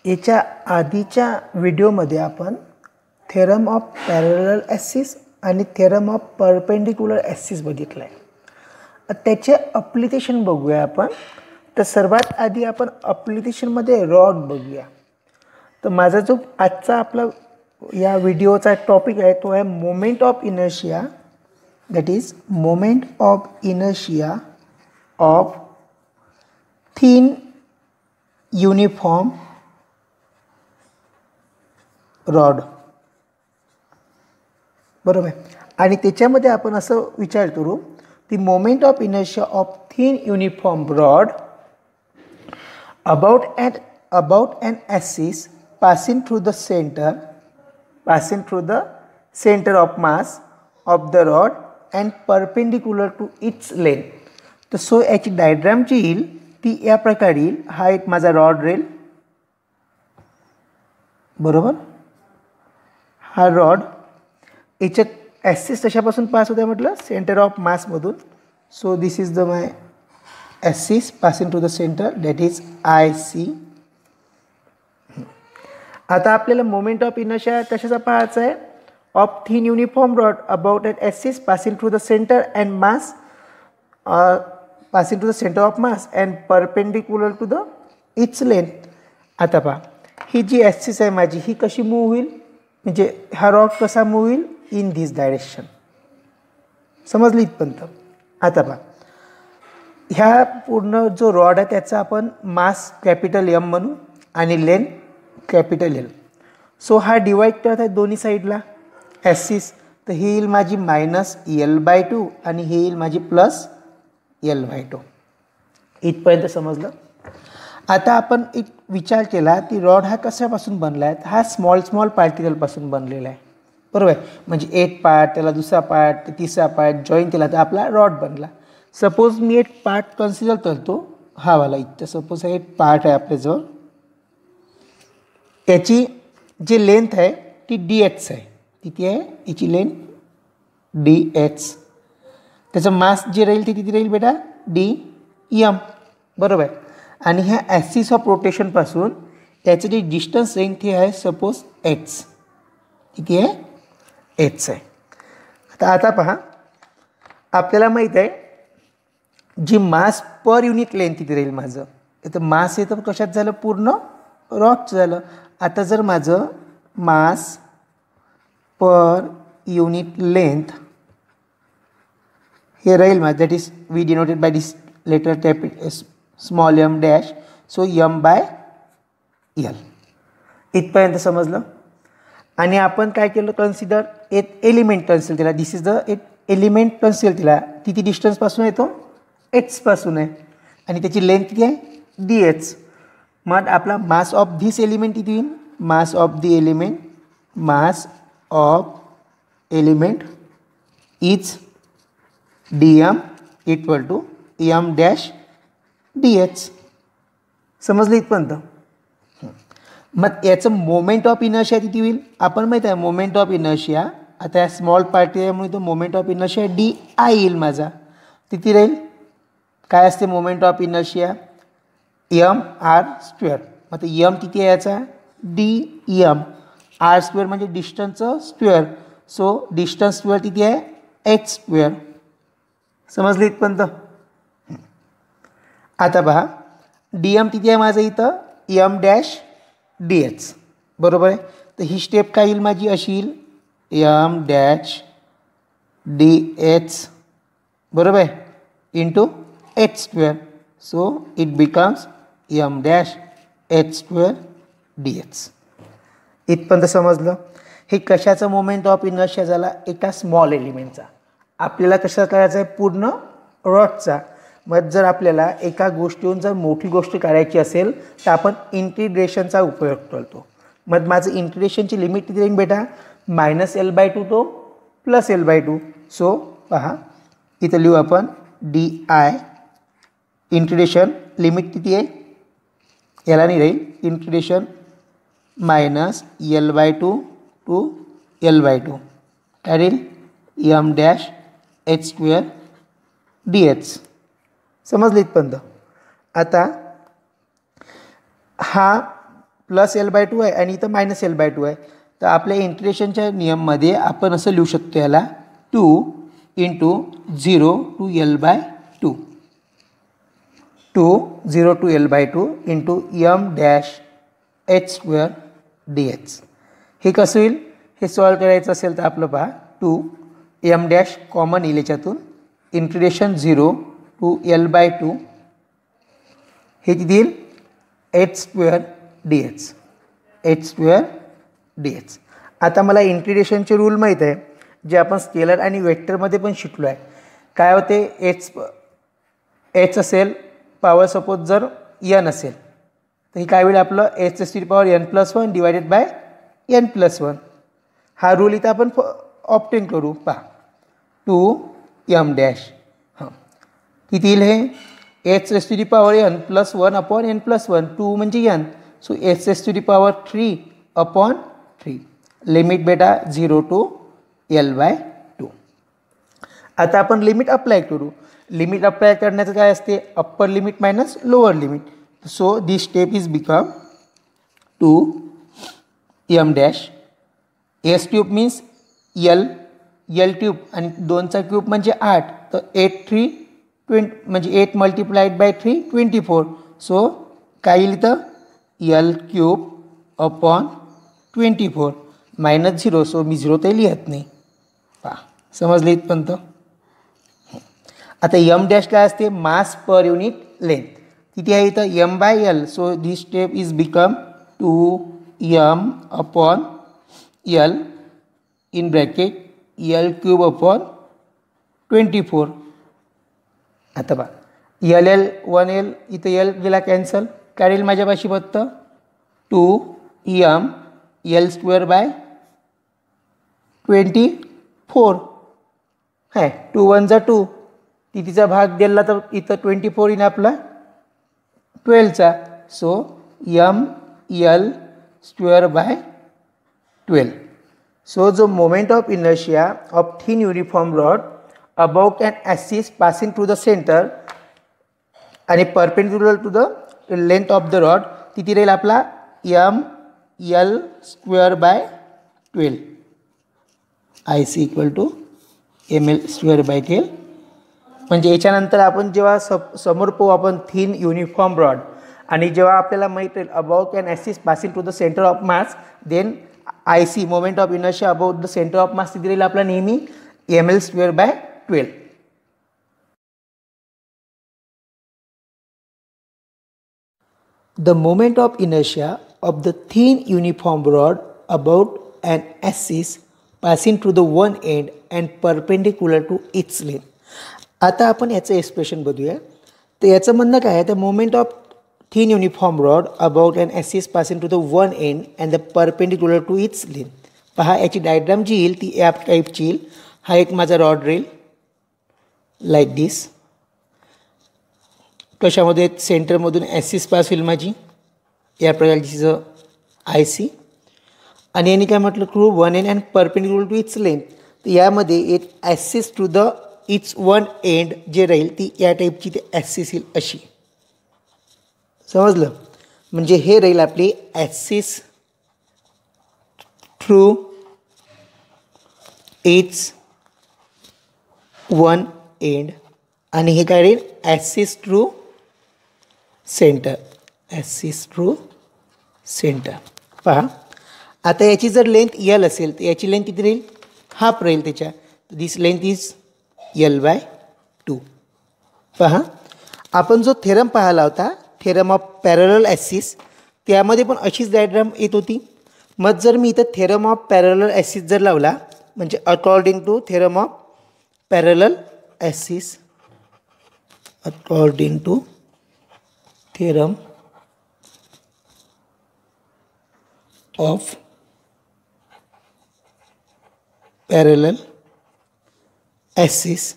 याच्या आधीच्या व्हिडिओमध्ये आपण थेरम ऑफ पॅरलल ॲक्सिस आणि थेरम ऑफ परपेंडिक्युलर ॲक्सिस बघितलं आहे. त्याचे ॲप्लिकेशन बघूया आपण. तर सर्वात आधी आपण ॲप्लिकेशनमध्ये रॉड बघूया. तर माझा जो आजचा आपला या व्हिडिओचा टॉपिक आहे तो आहे moment of inertia, that is moment of inertia of thin uniform rod. बरोबर. आणि त्याच्यामध्ये आपण असं विचार करू the moment of inertia of thin uniform rod about an axis passing through the center of mass of the rod and perpendicular to its length. तर so याची diagram जी येईल ती या प्रकारे येईल. हा एक माझा रॉड रेल. बरोबर. हा रॉड याच्यात ॲक्सिस कशापासून पास होते म्हटलं, सेंटर ऑफ मासमधून. So this is the my axis passing to the centre, that is IC. आता आपल्याला मोमेंट ऑफ इनर्शिया कशाचा पाहायचा आहे, of thin uniform rod about an axis passing through the centre and mass passing to the centre of mass and perpendicular to the its length. आता पहा ही जी axis आहे माझी ही कशी मूव्ह होईल, म्हणजे हा रॉड कसा मूव्ह होईल इन दिस डायरेक्शन. समजली इथपर्यंत. आता पहा ह्या पूर्ण जो रॉड आहे त्याचा आपण मास कॅपिटल M म्हणू आणि लेंथ कॅपिटल L. सो हा डिवाईड करत आहे दोन्ही साईडला ॲक्सिस. तर ही येईल माझी -L/2 आणि ही येईल माझी +L/2. इथपर्यंत समजलं. आता आपण एक विचार केला की रॉड हा कशापासून बनला आहे. हा स्मॉल पार्टिकलपासून बनलेला आहे. बरोबर आहे. म्हणजे एक पार्ट, त्याला दुसरा पार्ट, तिसरा पार्ट जॉईन केला तर आपला रॉड बनला. सपोज मी एक पार्ट कन्सिडर करतो, हा वाला इथं सपोज एक पार्ट आहे आपल्याजवळ. त्याची जी लेंथ आहे ती dx आहे. किती आहे याची लेंथ dx. त्याचं मास जे राहील ते किती राहील बेटा dm. बरोबर आहे. आणि ह्या ॲक्सिस ऑफ रोटेशनपासून त्याचं जे डिस्टन्स राहील ते आहे सपोज h. किती आहे h आहे. आता पहा आपल्याला माहीत आहे जी मास पर युनिट लेंथ किती राहील माझं. तर मास येतं कशात झालं, पूर्ण रॉडचं झालं. आता जर माझं मास पर युनिट लेंथ हे राहील माझं, that is we denoted by this letter small m dash. So m/L. इथपर्यंत समजलं. आणि आपण काय केलं, कन्सिडर एक एलिमेंट कन्सिडर केला. दिस इज द एक एलिमेंट कन्सिडर केला. किती डिस्टन्सपासून येतो, h पासून आहे आणि त्याची लेंथ किती आहे dh. मग आपला मास ऑफ धिस एलिमेंट किती होईल, mass of element is dm equal to m dash dh. समजलं इथपर्यंत. मग याचं मोमेंट ऑफ इनर्शिया किती होईल, आपण माहीत आहे मोमेंट ऑफ इनर्शिया. आता या स्मॉल पार्टिकलमुळे तो मोमेंट ऑफ इनर्शिया di येईल माझा. किती राहील, काय असते मोमेंट ऑफ इनर्शिया, mr². मग m किती आहे याचा dm. r² म्हणजे डिस्टन्सचं स्क्वेअर. सो डिस्टन्स स्क्वेअर किती आहे h². समजलं इथपर्यंत. आता पहा dm किती आहे माझं इथं m डॅश dh. बरोबर आहे. तर ही स्टेप काय येईल माझी, अशी येईल m डॅश dh. बरोबर आहे, into h². So it becomes m dash h² dh. इथपर्यंत समजलं. हे कशाचं मोमेंट ऑफ इनर्शिया झाला, एका स्मॉल एलिमेंटचा. आपल्याला कशा करायचा आहे, पूर्ण रॉडचा. मग जर आपल्याला एका गोष्टीहून जर मोठी गोष्ट करायची असेल तर आपण इंटिग्रेशनचा उपयोग करतो. मग माझं इंटिग्रेशनची लिमिट किती राहील बेटा, -L/2 तो +L/2. सो पहा इथं लिहू आपण di. इंटिग्रेशन लिमिट किती आहे, याला नाही राहील, इंटिग्रेशन -L/2 टू L/2 काय राहील m डॅश h² dh. समजलं इथपर्यंत. आता हा प्लस एल बाय टू आहे आणि इथं मायनस एल बाय टू आहे. तर आपल्या इंटिग्रेशनच्या नियममध्ये आपण असं लिहू शकतो याला 2 into 0 to L by 2 0 to L by 2 into M dash H square D H. हे कसं होईल, हे सॉल्व करायचं असेल तर आपलं पहा 2 एम डॅश कॉमन येईल याच्यातून, इंटिग्रेशन 0 टू एल बाय 2 हे किती येईल H square D H, H square D H. आता मला इंटिग्रेशनचे रूल माहीत आहे जे आपण स्केलर आणि वेक्टरमध्ये पण शिकलो आहे. काय होते, एच असेल पॉवर सपोज जर एन असेल तर हे काय होईल आपलं H S T power N plus one divided by N plus one. हा रूल इथं आपण ऑप्टेन करू. पहा 2 एम डॅश हां किती येईल हे H S to the power N plus one upon N plus one, 2 म्हणजे N, so H S to the power 3 upon 3. Limit बेटा 0 टू एल बाय 2. आता आपण लिमिट अप्लाय करू. लिमिट अप्लाय करण्याचं काय असते, upper limit minus lower limit. So this step is become 2 M dash S cube means L, L cube आणि 2चा cube म्हणजे 8, तर 8 3 20 म्हणजे 8 मल्टिप्लाइड बाय 3 24. सो काय येईल इथं L cube upon 24 minus 0. So मी 0 ते लिहत नाही. पहा समजले इथपर्यंत. आता एम डॅश काय असते, मास पर युनिट लेंथ. किती आहे इथं M by L. So this step is become 2 M upon L in bracket L cube upon 24. आता बा एल एल 1 एल इथं एल गेला कॅन्सल, काय येईल माझ्यापाशी फक्त 2 एम एल स्क्वेअर बाय 24 है. 2 1 जा 2, तिचा भाग दिला तर इथं 24 येईल आपला 12चा. So M L square by 12. So the moment of inertia of thin uniform rod about an axis passing through the center and perpendicular to the length of the rod तिथे राहील आपला M L square by 12 I C equal to M L square by 12. म्हणजे याच्यानंतर आपण जेव्हा समोर पाहू आपण थिन युनिफॉर्म रॉड आणि जेव्हा आपल्याला माहीत राहील about an axis passing to the centre of mass then I C moment of inertia about the centre of mass तिथे राहील आपला नेहमी M L square by 12. The moment of inertia of the thin uniform rod about an axis passing through the one end and perpendicular to its length. आता आपण याचं expression बघूया. तर याचं म्हणणं काय आहे, the moment of thin uniform rod about an axis passing to the one end and the perpendicular to its length. पहा याची डायग्राम जी येईल ती या टाईपची येईल. हा एक माझा रॉड राहील लाईक दिस. कशामध्ये सेंटरमधून ॲक्सिस पास होईल माझी या प्रकारचीचं आय सी आणि यांनी काय म्हटलं through one end and perpendicular to its length. तर यामध्ये एक axis to the its one end जे राहील ती या टाईपची ते ॲक्सिस येईल अशी. समजलं, म्हणजे हे राहील आपली axis through it's one end आणि हे काय राहील axis through centre, axis through centre. पहा आता याची जर लेंथ एल असेल तर याची लेंथ किती राहील, हाफ राहील त्याच्या. दिस लेंथ इज एल बाय 2. पहा आपण जो थेरम पाहिला होता थेरम ऑफ पॅरलल ॲक्सिस त्यामध्ये पण अशीच डायग्राम येत होती. मग जर मी इथं थेरम ऑफ पॅरलल ॲक्सिस जर लावला म्हणजे according to theorem of parallel axis, according to theorem of parallel axis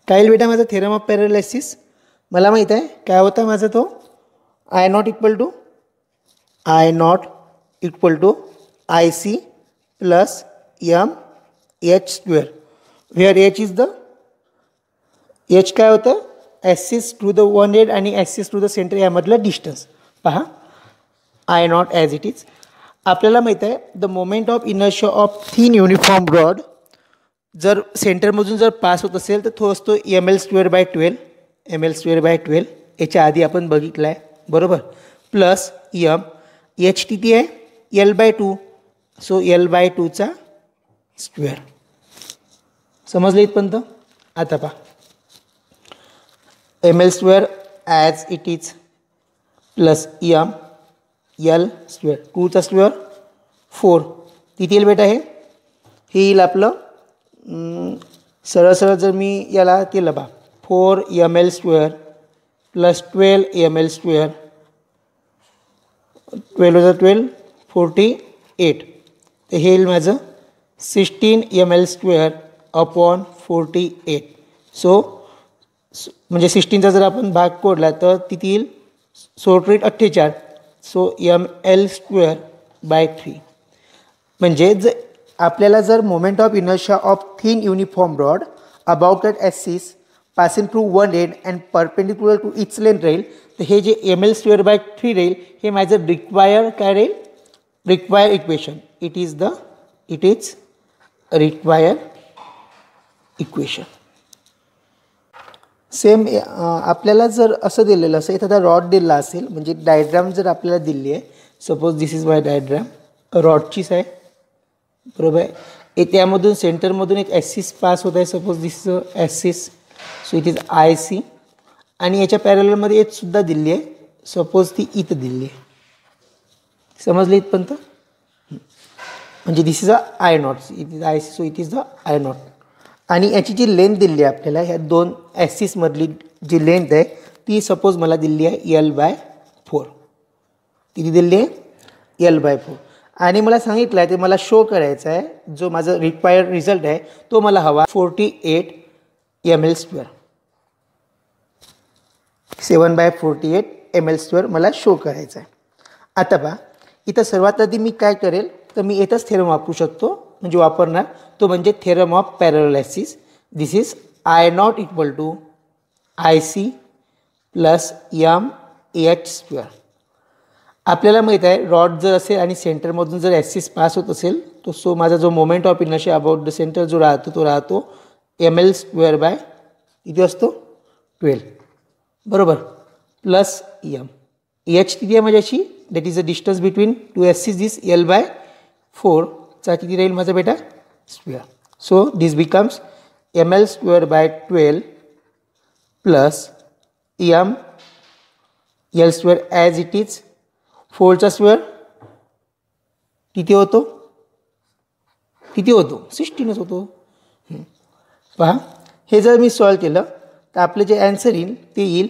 काय येईल बेटा माझा थेरम ऑफ पॅरलल ॲक्सिस. मला माहीत आहे काय होता माझा तो I naught equal to I C plus M H square where H is the H काय होतं axis to the one end आणि ॲक्सिस टू द सेंटर यामधलं डिस्टन्स. पहा I naught as it is. आपल्याला माहित आहे the moment of inertia of thin uniform rod जर सेंटरमधून जर पास होत असेल तर तो असतो ml²/12 ml²/12 याच्या आधी आपण बघितलं आहे बरोबर प्लस एच किती आहे L/2 सो L/2चा स्क्वेअर समजलं इथपर्यंत. आता पहा ml² as it is plus L² 2चा स्क्वेअर 4 किती येईल बेटा हे येईल आपलं सरळ सरळ जर मी याला केलं बा 4ml² प्लस 12ml² 12 48 तर हे येईल माझं 16ml² अपॉन 48 सो म्हणजे 16चा जर आपण भाग कोडला तर किती येईल 48 सो ml²/3 म्हणजे जर आपल्याला जर moment of inertia of thin uniform rod about at axis passing through one end and perpendicular to its length राहील तर हे जे ml²/3 राहील हे माझं रिक्वायर काय राहील require equation it is require equation. Same आपल्याला जर असं दिलेलं असेल एखादा रॉड दिला असेल म्हणजे डायग्राम जर आपल्याला दिली आहे suppose this is my diagram रॉडचीच आहे बरोबर आहे त्यामधून सेंटरमधून एक ॲक्सिस पास होत आहे suppose this is axis so it is IC आणि याच्या पॅरलमध्ये एक सुद्धा दिली आहे सपोज ती इथं दिली आहे समजलं इथपर्यंत म्हणजे this is I naught it is IC so it is I naught आणि याची जी लेंथ दिली आहे आपल्याला ह्या दोन ॲक्सिसमधली जी लेंथ आहे ती सपोज मला दिली आहे L/4 किती दिली आहे L/4 आणि मला सांगितलं आहे ते मला शो करायचं आहे जो माझा रिक्वायर्ड रिझल्ट आहे तो मला हवा 48 ml². 7/48 ml² मला शो करायचं आहे. आता पहा इथं सर्वात आधी मी काय करेल तर मी येतच थेरम वापरू शकतो म्हणजे वापरणार तो म्हणजे theorem of parallel axis this is I not equal to IC plus mh². आपल्याला माहीत आहे रॉड जर असेल आणि सेंटरमधून जर ॲक्सिस पास होत असेल तो सो माझा जो moment of inertia about the centre जो राहतो तो राहतो ml² किती असतो 12 बरोबर प्लस एच किती आहे माझ्याशी that is the distance between two axis this L/4 चा किती राहील माझा बेटा square so this becomes ml²/12 plus L² as it is 4चा स्क्वेअर किती होतो 16च होतो. पहा हे जर मी सॉल्व केलं तर आपलं जे ॲन्सर येईल ते येईल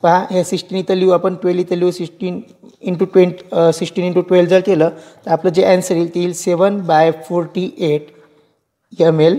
पहा हे 16 इथं लिहू आपण 12 इथं लिहू 16 × 12 जर केलं तर आपलं जे ॲन्सर येईल ते येईल 7/48 ml².